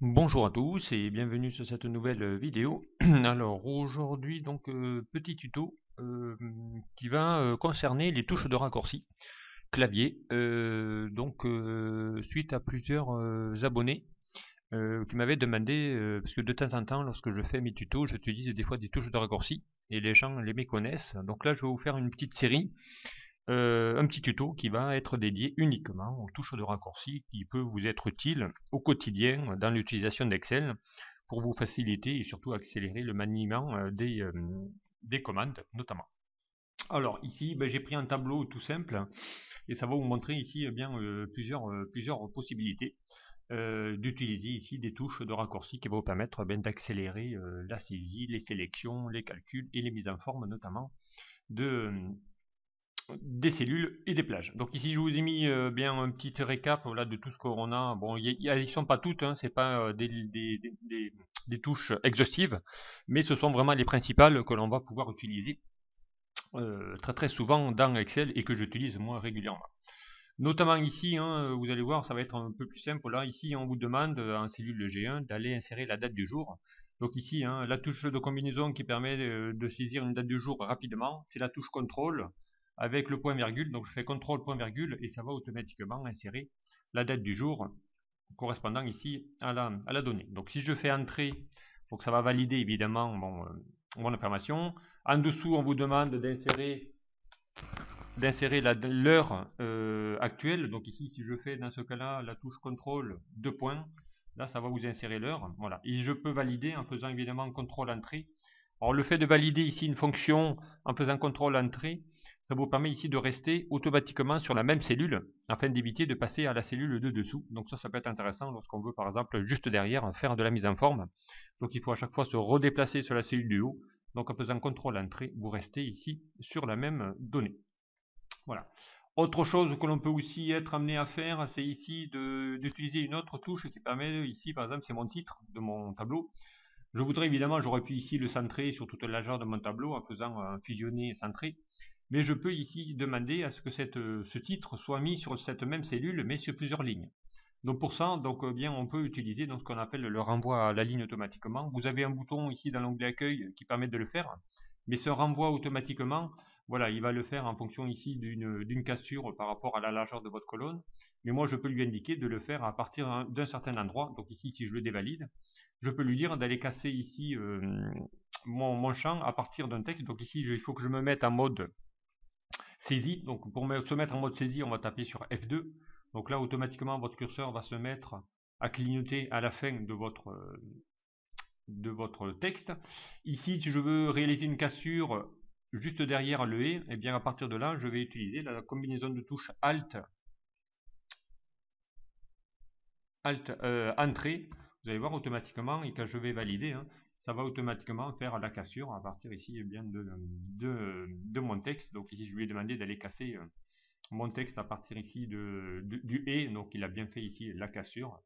Bonjour à tous et bienvenue sur cette nouvelle vidéo. Alors aujourd'hui donc petit tuto qui va concerner les touches de raccourci clavier. Suite à plusieurs abonnés qui m'avaient demandé, parce que de temps en temps lorsque je fais mes tutos j'utilise des fois des touches de raccourci et les gens les méconnaissent. Donc là je vais vous faire une petite série, un petit tuto qui va être dédié uniquement aux touches de raccourci qui peut vous être utile au quotidien dans l'utilisation d'Excel pour vous faciliter et surtout accélérer le maniement des commandes notamment. Alors ici ben, j'ai pris un tableau tout simple et ça va vous montrer ici plusieurs possibilités d'utiliser ici des touches de raccourci qui vont vous permettre ben, d'accélérer la saisie, les sélections, les calculs et les mises en forme notamment de, des cellules et des plages. Donc ici je vous ai mis bien un petit récap voilà, de tout ce qu'on a. Bon, elles sont pas toutes, hein, c'est pas des touches exhaustives, mais ce sont vraiment les principales que l'on va pouvoir utiliser très souvent dans Excel et que j'utilise moi régulièrement. Notamment ici, hein, vous allez voir, ça va être un peu plus simple. Là, ici, on vous demande en cellule G1 d'aller insérer la date du jour. Donc ici, hein, la touche de combinaison qui permet de saisir une date du jour rapidement, c'est la touche contrôle avec le point virgule. Donc je fais contrôle point virgule et ça va automatiquement insérer la date du jour correspondant ici à la donnée. Donc si je fais entrée, donc ça va valider évidemment mon information. En dessous, on vous demande d'insérer l'heure actuelle. Donc ici, si je fais dans ce cas-là la touche contrôle 2 points, là ça va vous insérer l'heure. Voilà. Et je peux valider en faisant évidemment contrôle entrée. Alors le fait de valider ici une fonction en faisant contrôle entrée, ça vous permet ici de rester automatiquement sur la même cellule afin d'éviter de passer à la cellule de dessous. Donc ça peut être intéressant lorsqu'on veut par exemple juste derrière faire de la mise en forme. Donc il faut à chaque fois se redéplacer sur la cellule du haut. Donc en faisant contrôle entrée, vous restez ici sur la même donnée. Voilà. Autre chose que l'on peut aussi être amené à faire, c'est ici d'utiliser une autre touche qui permet, ici par exemple, c'est mon titre de mon tableau. Je voudrais évidemment, j'aurais pu ici le centrer sur toute la largeur de mon tableau en faisant un fusionner et centrer. Mais je peux ici demander à ce que ce titre soit mis sur cette même cellule, mais sur plusieurs lignes. Donc pour ça, bien, on peut utiliser ce qu'on appelle le renvoi à la ligne automatiquement. Vous avez un bouton ici dans l'onglet accueil qui permet de le faire, mais ce renvoi automatiquement, voilà, il va le faire en fonction ici d'une cassure par rapport à la largeur de votre colonne. Mais moi, je peux lui indiquer de le faire à partir d'un certain endroit. Donc ici, si je le dévalide, je peux lui dire d'aller casser ici mon champ à partir d'un texte. Donc ici, il faut que je me mette en mode saisie. Donc pour se mettre en mode saisie, on va taper sur F2. Donc là, automatiquement, votre curseur va se mettre à clignoter à la fin de votre texte. Ici, si je veux réaliser une cassure juste derrière le et, et bien à partir de là, je vais utiliser la combinaison de touches Alt, Entrée. Vous allez voir automatiquement, et quand je vais valider, hein, ça va automatiquement faire la cassure à partir ici bien de mon texte. Donc ici, je lui ai demandé d'aller casser mon texte à partir ici du et, donc il a bien fait ici la cassure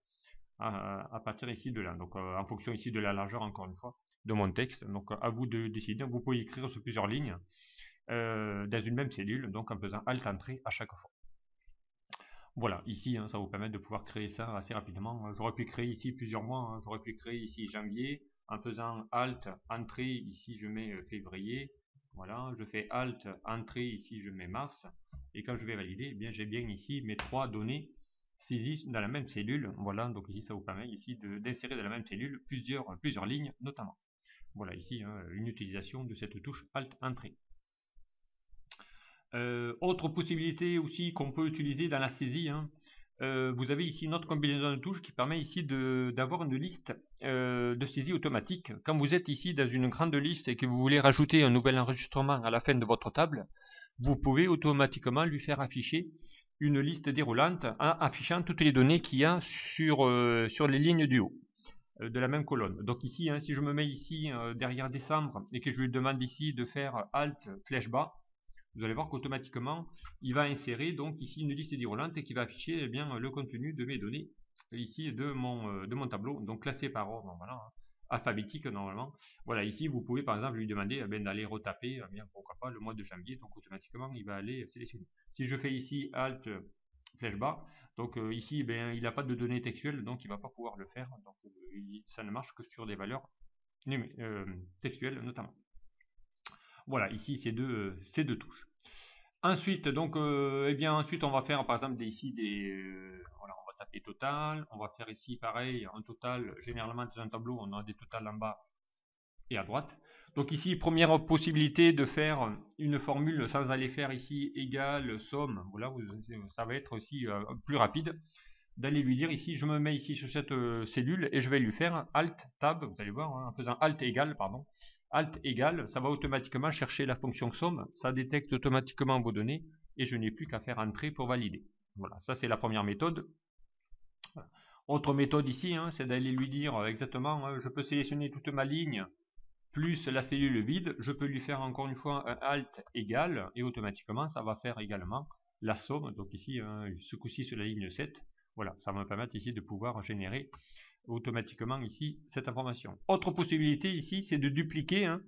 à partir ici de là, donc en fonction ici de la largeur encore une fois de mon texte. Donc à vous de décider, vous pouvez écrire sur plusieurs lignes dans une même cellule, donc en faisant Alt Entrée à chaque fois. Voilà, ici hein, ça vous permet de pouvoir créer ça assez rapidement. J'aurais pu créer ici plusieurs mois, hein. J'aurais pu créer ici janvier en faisant Alt Entrée, ici je mets février. Voilà, je fais Alt Entrée, ici je mets mars. Et quand je vais valider, eh bien j'ai bien ici mes trois données saisies dans la même cellule. Voilà, donc ici ça vous permet ici d'insérer dans la même cellule plusieurs lignes notamment. Voilà ici hein, une utilisation de cette touche Alt Entrée. Autre possibilité aussi qu'on peut utiliser dans la saisie, hein, vous avez ici une autre combinaison de touches qui permet ici d'avoir une liste de saisie automatique. Quand vous êtes ici dans une grande liste et que vous voulez rajouter un nouvel enregistrement à la fin de votre table, vous pouvez automatiquement lui faire afficher une liste déroulante affichant toutes les données qu'il y a sur les lignes du haut de la même colonne. Donc ici, hein, si je me mets ici derrière décembre et que je lui demande ici de faire Alt flèche bas, vous allez voir qu'automatiquement, il va insérer donc ici une liste déroulante et qui va afficher eh bien, le contenu de mes données ici de mon tableau, donc classé par ordre voilà, hein, alphabétique normalement. Voilà, ici vous pouvez par exemple lui demander eh bien, d'aller retaper, eh bien, pourquoi pas le mois de janvier, donc automatiquement il va aller sélectionner. Si je fais ici Alt flèche bas. Donc ici, ben, il n'a pas de données textuelles, donc il ne va pas pouvoir le faire. Donc ça ne marche que sur des valeurs textuelles notamment. Voilà, ici ces deux touches. Ensuite, donc, eh bien, ensuite on va faire par exemple ici voilà, on va taper total. On va faire ici pareil, un total. Généralement dans un tableau, on a des totals en bas et à droite. Donc ici, première possibilité de faire une formule sans aller faire ici égal somme. Voilà, ça va être aussi plus rapide d'aller lui dire ici, je me mets ici sur cette cellule et je vais lui faire Alt Tab. Vous allez voir, hein, en faisant Alt égal, pardon, Alt égal, ça va automatiquement chercher la fonction somme. Ça détecte automatiquement vos données et je n'ai plus qu'à faire entrer pour valider. Voilà, ça c'est la première méthode. Voilà. Autre méthode ici, hein, c'est d'aller lui dire exactement, je peux sélectionner toute ma ligne plus la cellule vide, je peux lui faire encore une fois un Alt égal et automatiquement ça va faire également la somme. Donc ici, ce coup-ci sur la ligne 7, voilà, ça va me permettre ici de pouvoir générer automatiquement ici cette information. Autre possibilité ici, c'est de dupliquer hein,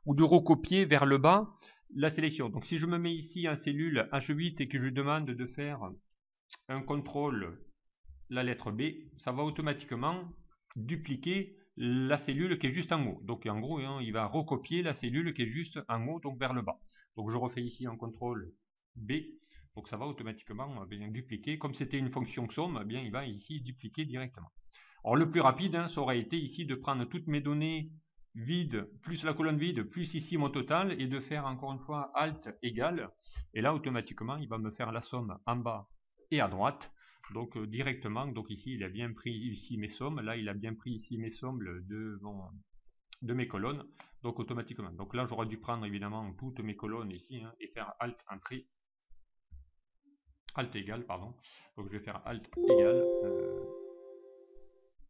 ou de recopier vers le bas la sélection. Donc si je me mets ici en cellule H8 et que je demande de faire un contrôle la lettre B, ça va automatiquement dupliquer la cellule qui est juste en haut. Donc en gros, hein, il va recopier la cellule qui est juste en haut, donc vers le bas. Donc je refais ici un contrôle B. Donc ça va automatiquement bien dupliquer. Comme c'était une fonction somme, bien il va ici dupliquer directement. Alors le plus rapide, hein, ça aurait été ici de prendre toutes mes données vides, plus la colonne vide, plus ici mon total, et de faire encore une fois Alt égal. Et là, automatiquement, il va me faire la somme en bas et à droite. Donc directement, donc ici il a bien pris ici mes sommes, là il a bien pris ici mes sommes de mes colonnes, donc automatiquement. Donc là j'aurais dû prendre évidemment toutes mes colonnes ici hein, et faire Alt entrée, Alt égal, pardon. Donc je vais faire Alt égal.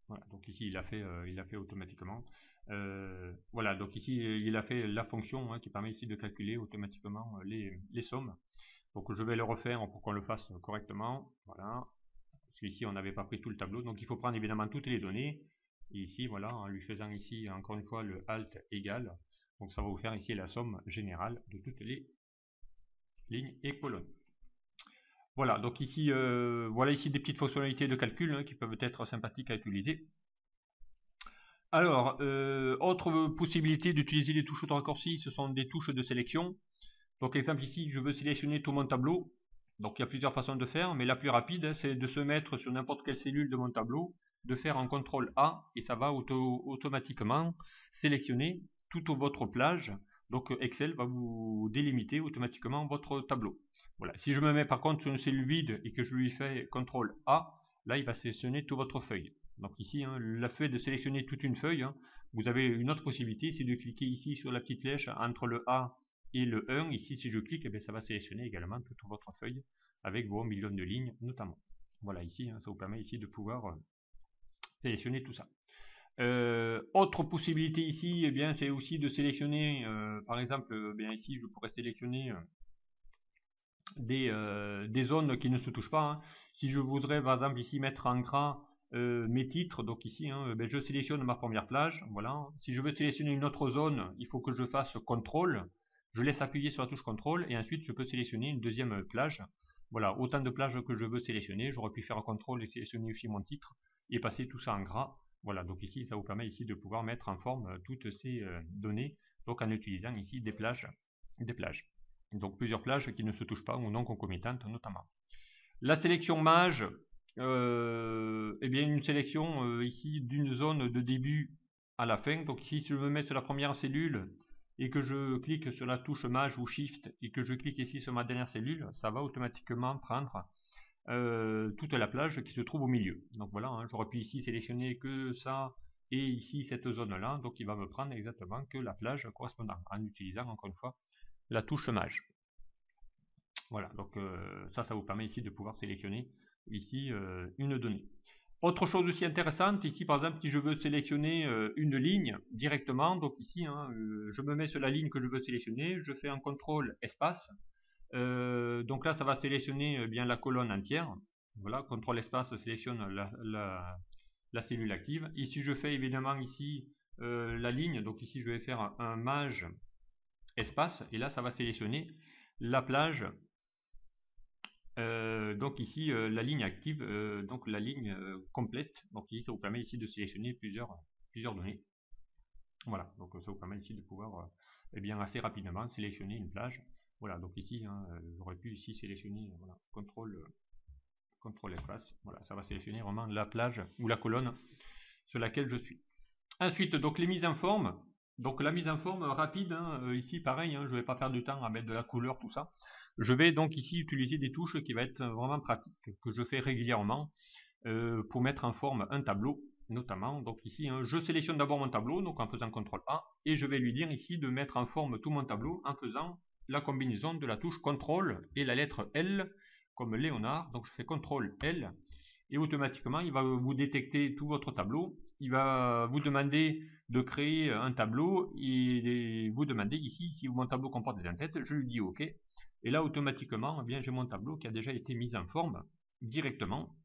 Voilà, donc ici il a fait automatiquement. Voilà, donc ici il a fait la fonction hein, qui permet ici de calculer automatiquement les sommes. Donc je vais le refaire pour qu'on le fasse correctement. Voilà. Parce qu'ici on n'avait pas pris tout le tableau, donc il faut prendre évidemment toutes les données, et ici voilà, en lui faisant ici encore une fois le Alt égal, donc ça va vous faire ici la somme générale de toutes les lignes et colonnes. Voilà, donc ici, voilà ici des petites fonctionnalités de calcul hein, qui peuvent être sympathiques à utiliser. Alors, autre possibilité d'utiliser les touches de raccourci, ce sont des touches de sélection. Donc exemple ici, je veux sélectionner tout mon tableau. Donc il y a plusieurs façons de faire, mais la plus rapide, c'est de se mettre sur n'importe quelle cellule de mon tableau, de faire un CTRL A, et ça va automatiquement sélectionner toute votre plage. Donc Excel va vous délimiter automatiquement votre tableau. Voilà. Si je me mets par contre sur une cellule vide et que je lui fais CTRL A, là il va sélectionner toute votre feuille. Donc ici, hein, le fait de sélectionner toute une feuille, hein, vous avez une autre possibilité, c'est de cliquer ici sur la petite flèche entre le A et le 1, ici si je clique, eh bien, ça va sélectionner également toute votre feuille avec vos millions de lignes notamment. Voilà ici, hein, ça vous permet ici de pouvoir sélectionner tout ça. Autre possibilité ici, eh bien, c'est aussi de sélectionner, par exemple, bien ici je pourrais sélectionner des zones qui ne se touchent pas. Hein. Si je voudrais par exemple ici mettre en gras mes titres, donc ici ben, je sélectionne ma première plage, voilà. Si je veux sélectionner une autre zone, il faut que je fasse CTRL, je laisse appuyer sur la touche CTRL et ensuite je peux sélectionner une deuxième plage. Voilà, autant de plages que je veux sélectionner, j'aurais pu faire un CTRL et sélectionner aussi mon titre et passer tout ça en gras. Voilà, donc ici ça vous permet ici de pouvoir mettre en forme toutes ces données, donc en utilisant ici des plages. Donc plusieurs plages qui ne se touchent pas ou non concomitantes notamment. La sélection mage, eh bien une sélection ici d'une zone de début à la fin. Donc ici si je me mets sur la première cellule et que je clique sur la touche mage ou shift et que je clique ici sur ma dernière cellule, ça va automatiquement prendre toute la plage qui se trouve au milieu. Donc voilà, hein, j'aurais pu ici sélectionner que ça et ici cette zone là, donc il va me prendre exactement que la plage correspondante en utilisant encore une fois la touche mage. Voilà, donc ça vous permet ici de pouvoir sélectionner ici une donnée. Autre chose aussi intéressante, ici par exemple si je veux sélectionner une ligne directement, donc ici hein, je me mets sur la ligne que je veux sélectionner, je fais un CTRL espace, donc là ça va sélectionner bien la colonne entière, voilà, CTRL espace sélectionne la cellule active. Ici je fais évidemment ici la ligne, donc ici je vais faire un mage espace, et là ça va sélectionner la plage donc ici la ligne active, donc la ligne complète. Donc ici ça vous permet ici de sélectionner plusieurs données. Voilà, donc ça vous permet ici de pouvoir eh bien assez rapidement sélectionner une plage. Voilà, donc ici hein, j'aurais pu ici sélectionner voilà, contrôle espace. Voilà, ça va sélectionner vraiment la plage ou la colonne sur laquelle je suis. Ensuite, donc les mises en forme. Donc la mise en forme rapide, hein, ici pareil, hein, je ne vais pas perdre du temps à mettre de la couleur, tout ça. Je vais donc ici utiliser des touches qui vont être vraiment pratiques, que je fais régulièrement pour mettre en forme un tableau, notamment. Donc ici, hein, je sélectionne d'abord mon tableau, donc en faisant CTRL A, et je vais lui dire ici de mettre en forme tout mon tableau en faisant la combinaison de la touche CTRL et la lettre L, comme Léonard. Donc je fais CTRL L, et automatiquement il va vous détecter tout votre tableau. Il va vous demander de créer un tableau et vous demander ici si mon tableau comporte des entêtes. Je lui dis OK, et là automatiquement eh bien j'ai mon tableau qui a déjà été mis en forme directement.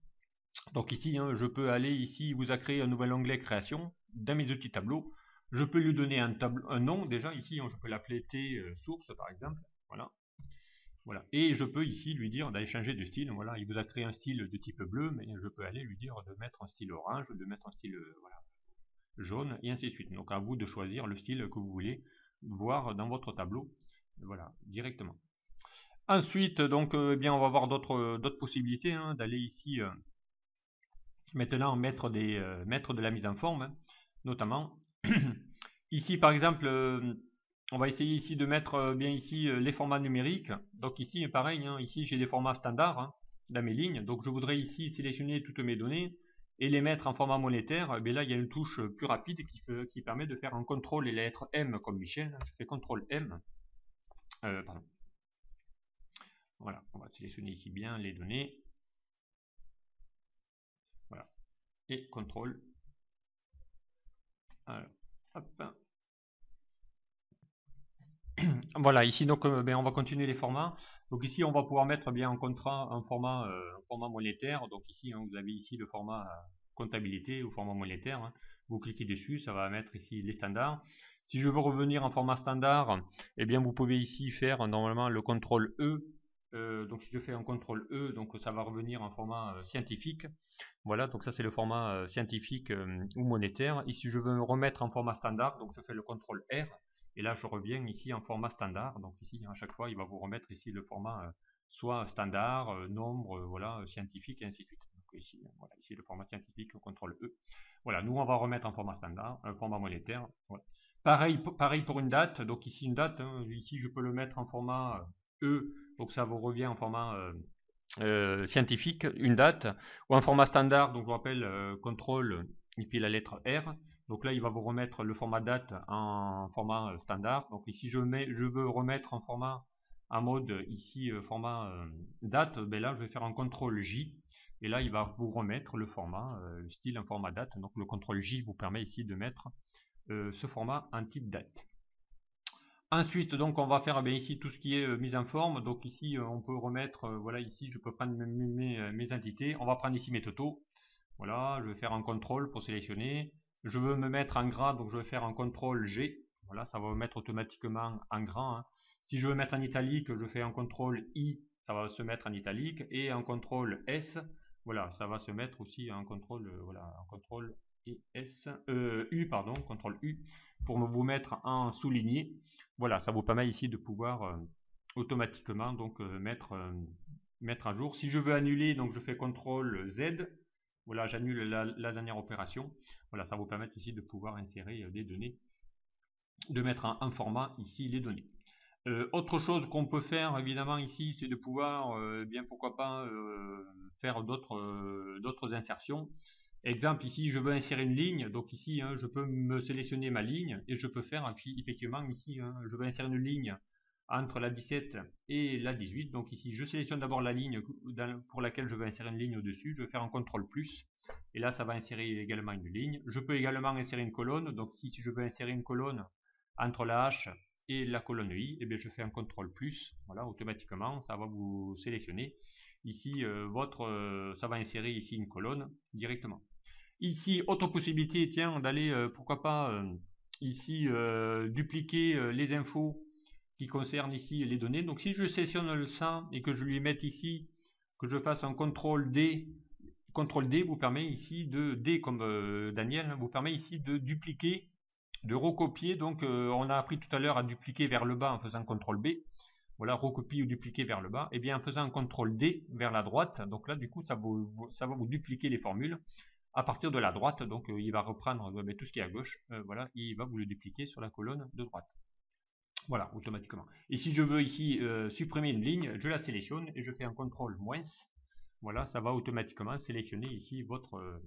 Donc ici hein, je peux aller ici, il vous a créé un nouvel onglet création dans mes outils tableau. Je peux lui donner un nom déjà ici, hein, je peux l'appeler T source par exemple. Voilà. Voilà. Et je peux ici lui dire d'aller changer de style. Voilà, il vous a créé un style de type bleu, mais je peux aller lui dire de mettre un style orange, de mettre un style voilà, jaune, et ainsi de suite. Donc à vous de choisir le style que vous voulez voir dans votre tableau. Voilà, directement. Ensuite, donc, eh bien, on va voir d'autres possibilités hein, d'aller ici maintenant mettre de la mise en forme, hein, notamment. Ici, par exemple, on va essayer ici de mettre bien ici les formats numériques. Donc ici, pareil, hein, ici j'ai des formats standards hein, dans mes lignes. Donc je voudrais ici sélectionner toutes mes données et les mettre en format monétaire. Mais là, il y a une touche plus rapide qui permet de faire un CTRL et la lettre M comme Michel. Je fais CTRL M. Pardon. Voilà, on va sélectionner ici bien les données. Voilà. Et CTRL. Alors, hop. Voilà, ici donc ben, on va continuer les formats. Donc ici on va pouvoir mettre bien un format monétaire. Donc ici hein, vous avez ici le format comptabilité ou format monétaire. Hein. Vous cliquez dessus, ça va mettre ici les standards. Si je veux revenir en format standard, eh bien vous pouvez ici faire normalement le CTRL E. Donc si je fais un CTRL E, donc ça va revenir en format scientifique. Voilà, donc ça c'est le format scientifique ou monétaire. Ici je veux me remettre en format standard, donc je fais le CTRL R. Et là, je reviens ici en format standard. Donc ici, à chaque fois, il va vous remettre ici le format soit standard, nombre, voilà, scientifique, et ainsi de suite. Donc ici, voilà, ici le format scientifique, CTRL E. Voilà, nous, on va remettre en format standard, un format monétaire. Voilà. Pareil pour une date. Donc ici, une date, hein, ici, je peux le mettre en format E. Donc ça vous revient en format scientifique, une date, ou en format standard. Donc je vous rappelle, CTRL et puis la lettre R. Donc là, il va vous remettre le format date en format standard. Donc ici, je veux remettre en format, en mode ici, format date. Ben là, je vais faire un CTRL J. Et là, il va vous remettre le format, le style en format date. Donc le CTRL J vous permet ici de mettre ce format en type date. Ensuite, donc, on va faire bien ici tout ce qui est mise en forme. Donc ici, on peut remettre, voilà, ici, je peux prendre mes entités. On va prendre ici mes totaux. Voilà, je vais faire un CTRL pour sélectionner. Je veux me mettre en gras, donc je vais faire un CTRL G. Voilà, ça va me mettre automatiquement en gras. Hein. Si je veux mettre en italique, je fais un CTRL I, ça va se mettre en italique. Et un CTRL S, voilà, ça va se mettre aussi en CTRL, voilà, un CTRL et S, U, pardon, CTRL U, pour vous mettre en souligné. Voilà, ça vous permet ici de pouvoir automatiquement donc mettre à jour. Si je veux annuler, donc je fais CTRL Z. Voilà, j'annule la dernière opération. Voilà, ça vous permet ici de pouvoir insérer des données, de mettre en format ici les données. Autre chose qu'on peut faire évidemment ici, c'est de pouvoir, bien pourquoi pas, faire d'autres insertions. Exemple ici, je veux insérer une ligne, donc ici hein, je peux me sélectionner ma ligne et je peux faire effectivement ici, hein, je veux insérer une ligne entre la 17 et la 18. Donc ici, je sélectionne d'abord la ligne pour laquelle je veux insérer une ligne au-dessus. Je vais faire un CTRL+. Et là, ça va insérer également une ligne. Je peux également insérer une colonne. Donc ici, si je veux insérer une colonne entre la H et la colonne I, et bien, je fais un CTRL+. Voilà, automatiquement, ça va vous sélectionner. Ici, ça va insérer ici une colonne directement. Ici, autre possibilité, tiens, d'aller, pourquoi pas, ici, dupliquer les infos qui concerne ici les données. Donc si je sélectionne ça et que je lui mette ici que je fasse un CTRL D. CTRL D vous permet ici de, D comme Daniel, vous permet ici de dupliquer, de recopier. Donc on a appris tout à l'heure à dupliquer vers le bas en faisant CTRL B. Voilà, recopier ou dupliquer vers le bas. Et bien en faisant un CTRL D vers la droite, donc là du coup ça va vous dupliquer les formules à partir de la droite. Donc il va reprendre tout ce qui est à gauche. Voilà, il va vous le dupliquer sur la colonne de droite. Voilà, automatiquement. Et si je veux ici supprimer une ligne, je la sélectionne et je fais un CTRL moins. Voilà, ça va automatiquement sélectionner ici votre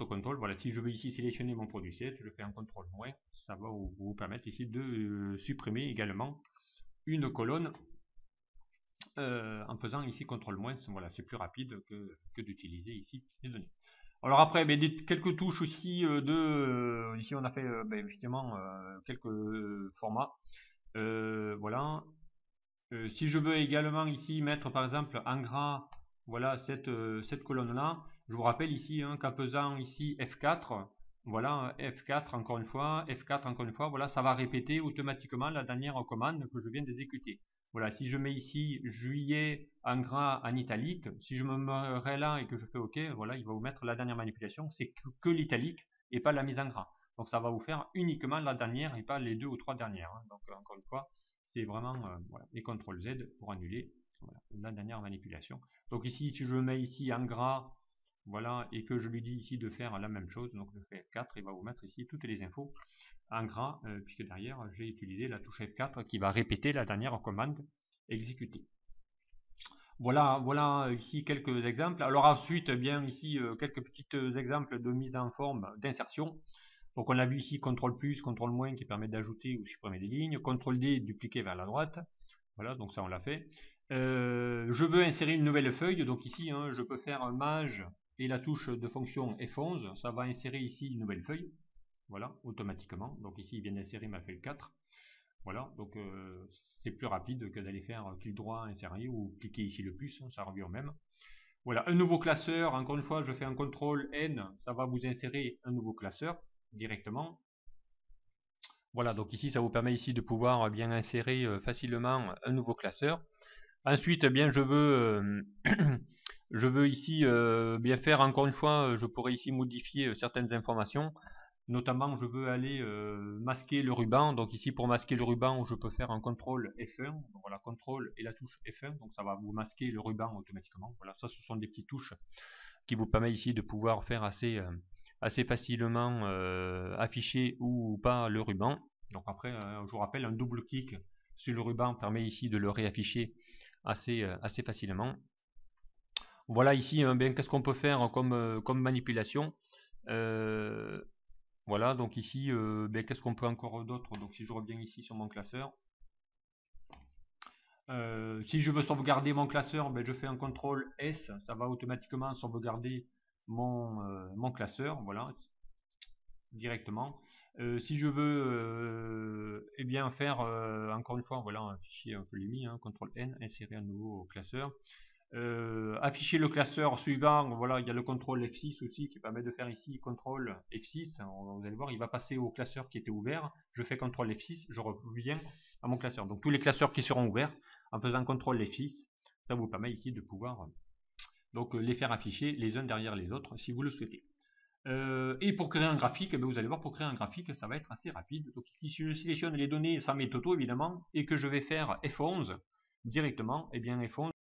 contrôle. Voilà, si je veux ici sélectionner mon produit 7, je fais un CTRL moins. Ça va vous permettre ici de supprimer également une colonne en faisant ici CTRL moins. Voilà, c'est plus rapide que d'utiliser ici les données. Alors après, quelques touches aussi ici on a fait effectivement quelques formats. Voilà. Si je veux également ici mettre par exemple en gras, voilà cette colonne là, je vous rappelle ici qu'en faisant ici F4, voilà F4 encore une fois, F4 encore une fois, voilà, ça va répéter automatiquement la dernière commande que je viens d'exécuter. Voilà, si je mets ici juillet en gras en italique, si je me mets là et que je fais OK, voilà, il va vous mettre la dernière manipulation, c'est que l'italique et pas la mise en gras. Donc ça va vous faire uniquement la dernière et pas les 2 ou 3 dernières. Donc encore une fois, c'est vraiment voilà, et CTRL Z pour annuler voilà, la dernière manipulation. Donc ici, si je mets ici en gras, voilà, et que je lui dis ici de faire la même chose, donc je fais F4, il va vous mettre ici toutes les infos en gras, puisque derrière j'ai utilisé la touche F4 qui va répéter la dernière commande exécutée. Voilà, voilà ici quelques exemples. Alors ensuite, bien ici quelques petits exemples de mise en forme d'insertion. Donc on a vu ici CTRL plus, CTRL moins qui permet d'ajouter ou supprimer des lignes, CTRL D dupliquer vers la droite. Voilà, donc ça on l'a fait. Je veux insérer une nouvelle feuille, donc ici je peux faire un maj et la touche de fonction F11, ça va insérer ici une nouvelle feuille. Voilà, automatiquement. Donc ici il vient d'insérer ma feuille 4. Voilà, donc c'est plus rapide que d'aller faire clic droit, insérer ou cliquer ici le plus, ça revient au même. Voilà, un nouveau classeur, encore une fois je fais un CTRL N, ça va vous insérer un nouveau classeur directement. Voilà, donc ici ça vous permet ici de pouvoir bien insérer facilement un nouveau classeur. Ensuite, bien je veux ici bien faire encore une fois, je pourrais ici modifier certaines informations. Notamment, je veux aller masquer le ruban. Donc ici, pour masquer le ruban, je peux faire un CTRL F1. Donc voilà, CTRL et la touche F1. Donc ça va vous masquer le ruban automatiquement. Voilà, ça, ce sont des petites touches qui vous permettent ici de pouvoir faire assez facilement afficher ou pas le ruban. Donc après, je vous rappelle, un double clic sur le ruban permet ici de le réafficher assez facilement. Voilà ici, bien qu'est-ce qu'on peut faire comme manipulation. Voilà, donc ici, qu'est-ce qu'on peut encore d'autre? Donc si je reviens ici sur mon classeur, si je veux sauvegarder mon classeur, je fais un CTRL S, ça va automatiquement sauvegarder mon classeur, voilà, directement. Si je veux bien faire encore une fois, voilà, un fichier, je l'ai mis, CTRL N, insérer un nouveau classeur. Afficher le classeur suivant, voilà, il y a le CTRL F6 aussi qui permet de faire ici CTRL F6, vous allez voir il va passer au classeur qui était ouvert, je fais CTRL F6, je reviens à mon classeur, donc tous les classeurs qui seront ouverts en faisant CTRL F6, ça vous permet ici de pouvoir donc les faire afficher les uns derrière les autres si vous le souhaitez. Et pour créer un graphique, vous allez voir, pour créer un graphique ça va être assez rapide. Donc ici si je sélectionne les données sans mes totaux évidemment et que je vais faire F11 directement, et bien F11